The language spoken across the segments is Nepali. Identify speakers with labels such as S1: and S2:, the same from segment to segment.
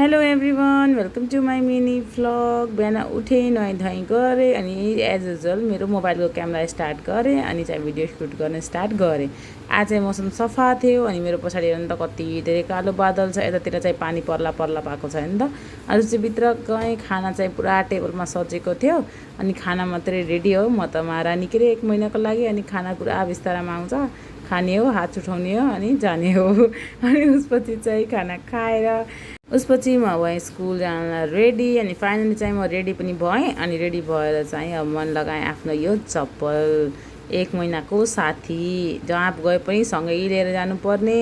S1: Hello everyone, welcome to my mini vlog. बिहान उठेँ, नुहाइ धुवाइ गरेँ अनि एज युजुअल मेरो मोबाइलको क्यामेरा स्टार्ट गरेँ अनि चाहिँ भिडियो सुट गर्न स्टार्ट गरेँ। आज चाहिँ मौसम सफा थियो अनि मेरो पछाडि हेर्नु त कति धेरै कालो बादल छ। यतातिर चाहिँ पानी पर्ला पर्ला पाएको छ नि त। अरू चाहिँ भित्र गएँ, खाना चाहिँ पुरा टेबलमा सजेको थियो अनि खाना मात्रै रेडी हो। म त महारानी के अरे 1 महिनाको लागि अनि खाना पुरा बिस्तारामा आउँछ, खाने हो, हात उठाउने हो अनि जाने हो। अनि उसपछि चाहिँ खाना खाएर उसपछि म भएँ स्कुल जानलाई रेडी अनि फाइनली चाहिँ म रेडी पनि भएँ अनि रेडी भएर चाहिँ अब मन लगाएँ आफ्नो यो चप्पल। 1 महिनाको साथी, जहाँ गए पनि सँगै लिएर जानुपर्ने,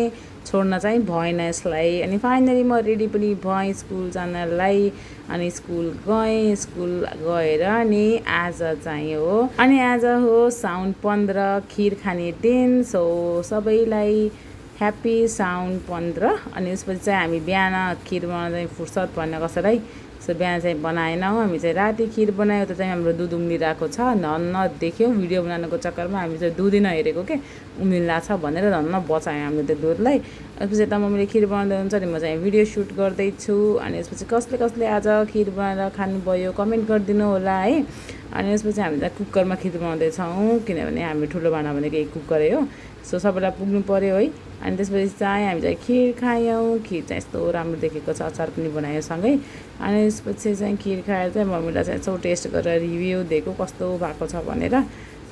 S1: छोड्न चाहिँ भएन यसलाई। अनि फाइनली म रेडी पनि भएँ स्कुल जानलाई अनि स्कुल गएँ। स्कुल गएर नि आज चाहिँ हो अनि आज हो साउन 15 खिर खाने दिन। सो सबैलाई ह्याप्पी साउन 15। अनि उसपछि चाहिँ हामी बिहान खिर बनाउन चाहिँ फुर्सद भएन कसैलाई, सो बिहान चाहिँ बनाएनौँ। हामी चाहिँ राति खिर बनायो। त्यो चाहिँ हाम्रो दुध उम्लिरहेको छ, धन्न देख्यौँ। भिडियो बनाउनुको चक्करमा हामी चाहिँ दुधै नहेरेको के उम्लिरहेको छ भनेर धन्न बचायौँ हामीले त्यो दुधलाई। त्यसपछि यता मम्मीले खिर बनाउँदै हुन्छ अनि म चाहिँ भिडियो सुट गर्दैछु। अनि यसपछि कसले कसले आज खिर बनाएर खानुभयो कमेन्ट गरिदिनु होला है। अनि यसपछि हामी चाहिँ कुकरमा खिर बनाउँदैछौँ किनभने हामी ठुलो भाँडा भनेको यही कुकरै हो, सो सबैलाई पुग्नु पऱ्यो है। अनि त्यसपछि चाहिँ हामी चाहिँ खिर खायौँ। खिर चाहिँ यस्तो राम्रो देखेको छ, अचार पनि बनायो सँगै। अनि त्यसपछि चाहिँ खिर खाएर चाहिँ मम्मीलाई चाहिँ यसो टेस्ट गरेर रिभ्यू दिएको कस्तो भएको छ भनेर।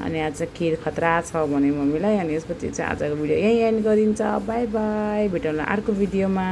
S1: अनि आज चाहिँ खिर खतरा छ भने मम्मीलाई। अनि यसपछि चाहिँ आजको भिडियो यहीँ एन्ड गरिन्छ। बाई बाई, भेटौँला अर्को भिडियोमा।